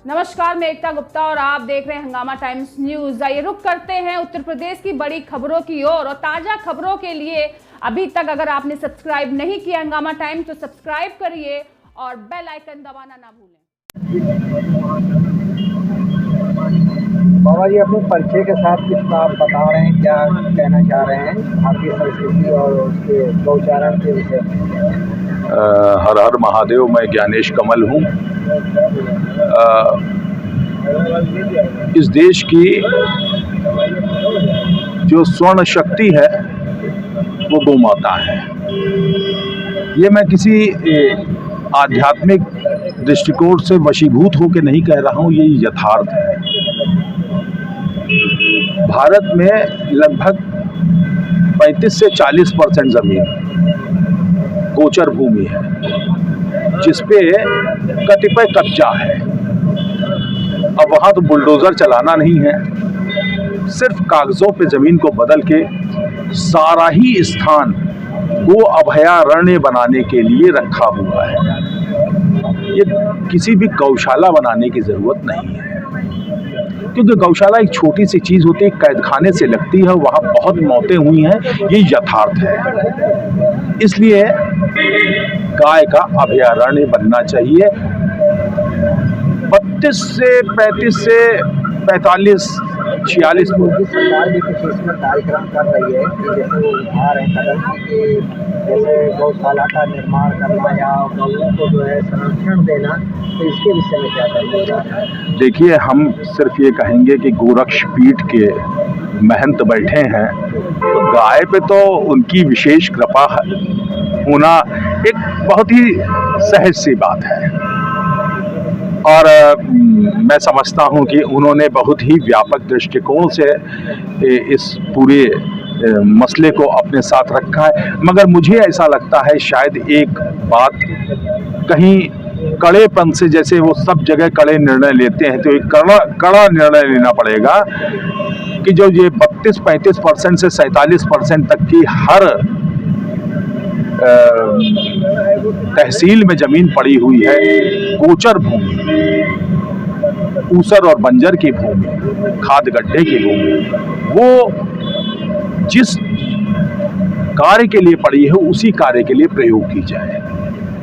नमस्कार, मैं एकता गुप्ता और आप देख रहे हैं हंगामा टाइम्स न्यूज। आइए रुक करते हैं उत्तर प्रदेश की बड़ी खबरों की ओर और ताजा खबरों के लिए अभी तक अगर आपने सब्सक्राइब नहीं किया हंगामा टाइम्स तो सब्सक्राइब करिए और बेल आइकन दबाना ना भूलें। बाबा जी, अपने परिचय के साथ कुछ आप बता रहे हैं, क्या कहना चाह रहे हैं भारतीय संस्कृति और उसके गौचारण के विषय? हर हर महादेव। मैं ज्ञानेश कमल हूँ। इस देश की जो स्वर्ण शक्ति है वो गौ माता है। ये मैं किसी आध्यात्मिक दृष्टिकोण से वशीभूत होकर नहीं कह रहा हूँ, ये यथार्थ है। भारत में लगभग 35 से 40% जमीन गोचर भूमि है, जिसपे कतिपय कब्जा है। अब वहां तो बुलडोजर चलाना नहीं है, सिर्फ कागजों पे जमीन को बदल के सारा ही स्थान गो अभयारण्य बनाने के लिए रखा हुआ है। ये किसी भी गौशाला बनाने की जरूरत नहीं है, क्योंकि गौशाला एक छोटी सी चीज होती है, कैदखाने से लगती है, वहां बहुत मौतें हुई हैं, ये यथार्थ है। इसलिए गाय का अभयारण्य बनना चाहिए। 32 से 35 से 45 46 मोदी सरकार भी कुछ इसमें कार्यक्रम कर रही है कि जैसे वो उठा रहे हैं कदम कि जैसे गौशाला का निर्माण करना या गौओं को जो है संरक्षण देना, तो इसके विषय में क्या कहना चाहते हैं? देखिए, हम सिर्फ ये कहेंगे कि गोरक्ष पीठ के महंत बैठे हैं, तो गाय पे तो उनकी विशेष कृपा होना एक बहुत ही सहज सी बात है। और मैं समझता हूं कि उन्होंने बहुत ही व्यापक दृष्टिकोण से इस पूरे मसले को अपने साथ रखा है। मगर मुझे ऐसा लगता है शायद एक बात कहीं कड़ेपन से, जैसे वो सब जगह कड़े निर्णय लेते हैं, तो एक कड़ा निर्णय लेना पड़ेगा कि जो ये 32-35% से 47% तक की हर तहसील में जमीन पड़ी हुई है, गोचर भूमि, ऊसर और बंजर की भूमि, खाद गड्ढे की भूमि, वो जिस कार्य के लिए पड़ी है उसी कार्य के लिए प्रयोग की जाए।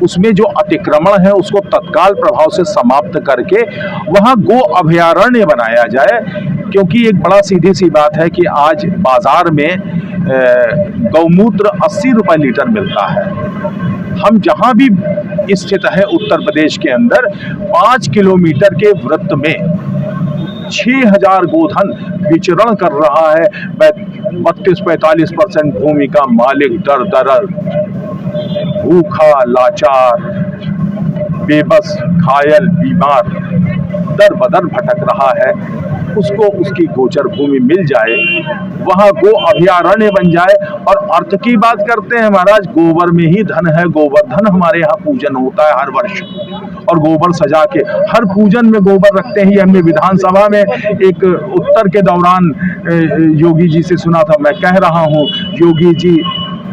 उसमें जो अतिक्रमण है उसको तत्काल प्रभाव से समाप्त करके वहां गो अभयारण्य बनाया जाए। क्योंकि एक बड़ा सीधी सी बात है कि आज बाजार में गौमूत्र 80 रुपए लीटर मिलता है। हम जहां भी स्थित है उत्तर प्रदेश के अंदर 5 किलोमीटर के वृत्त में 6000 गोधन विचरण कर रहा है। 32-45% भूमि का मालिक दर दर भूखा, लाचार, बेबस, घायल, बीमार दर बदर भटक रहा है। उसको उसकी गोचर भूमि मिल जाए, वहां गो अभयारण्य बन जाए। और अर्थ की बात करते हैं महाराज, गोबर में ही धन है। गोवर्धन हमारे यहाँ पूजन होता है हर वर्ष, और गोबर सजा के हर पूजन में गोबर रखते हैं। हमने विधानसभा में एक उत्तर के दौरान योगी जी से सुना था। मैं कह रहा हूँ योगी जी,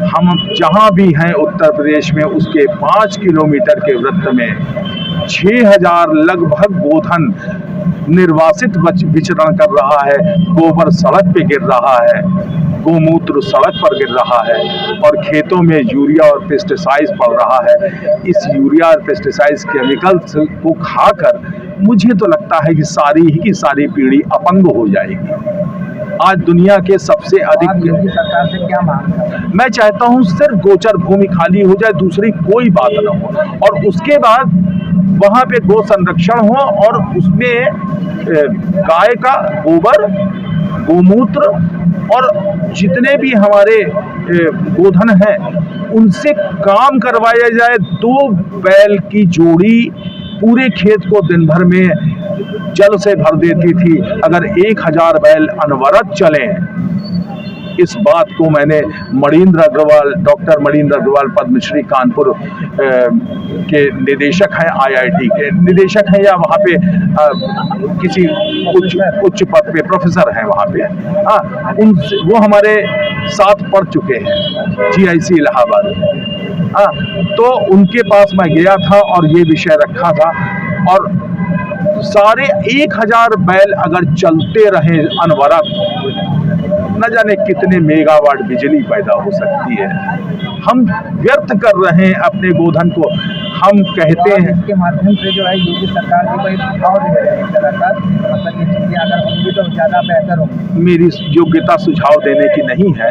हम जहाँ भी हैं उत्तर प्रदेश में उसके 5 किलोमीटर के वृत्त में 6000 लगभग गोधन निर्वासित विचरण कर रहा है। गोबर सड़क पे गिर रहा है, गोमूत्र सड़क पर गिर रहा है, और खेतों में यूरिया और पेस्टिसाइड्स पड़ रहा है। इस यूरिया और पेस्टिसाइड्स केमिकल्स को खाकर मुझे तो लगता है कि सारी ही की सारी पीढ़ी अपंग हो जाएगी। आज दुनिया के सबसे अधिक सरकार से क्या मांग है? मैं चाहता हूं सिर्फ गोचर भूमि खाली हो जाए, दूसरी कोई बात न हो, और उसके बाद वहां पे गो संरक्षण हो और उसमें गाय का गोबर, गोमूत्र और जितने भी हमारे गोधन हैं उनसे काम करवाया जाए। 2 बैल की जोड़ी पूरे खेत को दिन भर में जल से भर देती थी। अगर 1000 बैल अनवरत चले, इस बात को मैंने मणीन्द्र अग्रवाल, डॉक्टर मणीन्द्र अग्रवाल पद्मश्री कानपुर के निदेशक हैं, IIT के निदेशक हैं, या वहाँ पे किसी उच्च पद पे प्रोफेसर हैं वहाँ पे, वो हमारे साथ पढ़ चुके हैं GIC इलाहाबाद। तो उनके पास मैं गया था और ये विषय रखा था, और सारे 1000 बैल अगर चलते रहे अनवरत, न जाने कितने मेगावाट बिजली पैदा हो सकती है। हम व्यर्थ कर रहे हैं अपने गोधन को। हम कहते हैं इसके माध्यम से जो है योगी सरकार जी को एक सुझाव दे रहे हैं लगातार, मतलब ये चीजें अगर होंगी तो ज्यादा बेहतर होंगी। मेरी योग्यता सुझाव देने की नहीं है,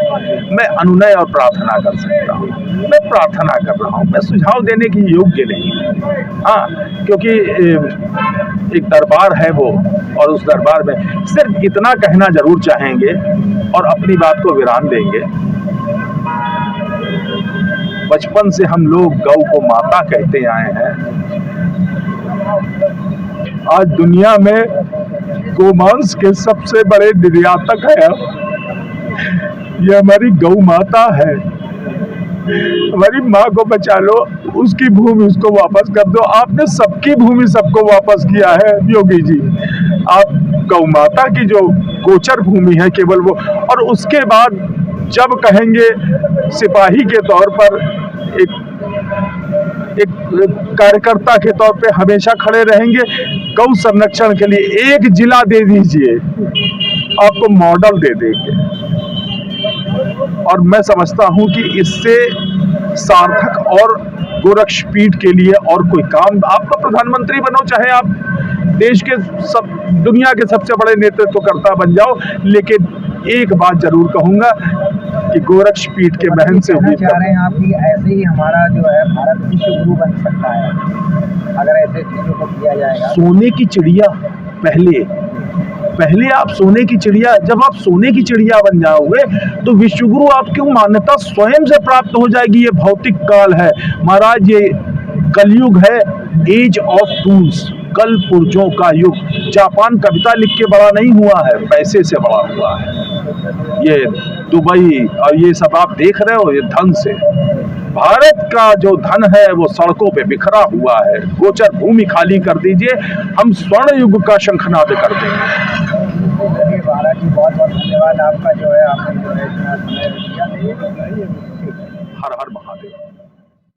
मैं अनुनय और प्रार्थना कर सकता हूँ। मैं प्रार्थना कर रहा हूँ, मैं सुझाव देने की योग्य नहीं हूँ। हाँ, क्योंकि एक दरबार है वो, और उस दरबार में सिर्फ इतना कहना जरूर चाहेंगे और अपनी बात को विराम देंगे। बचपन से हम लोग गौ को माता कहते आए हैं। आज दुनिया में गोमांस के सबसे बड़े निर्यातक है ये हमारी गौ माता है। हमारी माँ को बचा लो, उसकी भूमि उसको वापस कर दो। आपने सबकी भूमि सबको वापस किया है योगी जी। आप गौ माता की जो गोचर भूमि है केवल वो, और उसके बाद जब कहेंगे सिपाही के तौर पर एक कार्यकर्ता के तौर पे हमेशा खड़े रहेंगे। गौ संरक्षण के लिए एक जिला दे दीजिए, आपको मॉडल दे देंगे। और मैं समझता हूं कि इससे सार्थक और गोरक्षपीठ के लिए और कोई काम, आप तो प्रधानमंत्री बनो, चाहे आप देश के दुनिया के सबसे बड़े नेतृत्वकर्ता बन जाओ, लेकिन एक बात जरूर कहूंगा कि गोरक्षपीठ के बहन से हुई चाह रहे हैं आप कि ऐसे ही हमारा जो है भारत विश्व गुरु बन सकता है अगर ऐसे चीजों को किया जाएगा। सोने की चिड़िया पहले आप सोने की चिड़िया, जब आप सोने की चिड़िया बन जाओगे तो विश्वगुरु आपकी मान्यता स्वयं से प्राप्त हो जाएगी। ये भौतिक काल है महाराज, ये कलयुग है, एज ऑफ टूल्स, कल पुर्जों का युग। जापान कविता लिख के बड़ा नहीं हुआ है, पैसे से बड़ा हुआ है। ये दुबई और ये सब आप देख रहे हो, ये धन से। भारत का जो धन है वो सड़कों पे बिखरा हुआ है। गोचर भूमि खाली कर दीजिए, हम स्वर्ण युग का शंखनाद कर देंगे। महाराज जी बहुत बहुत धन्यवाद आपका, जो है आपने जो है इतना समय दिया।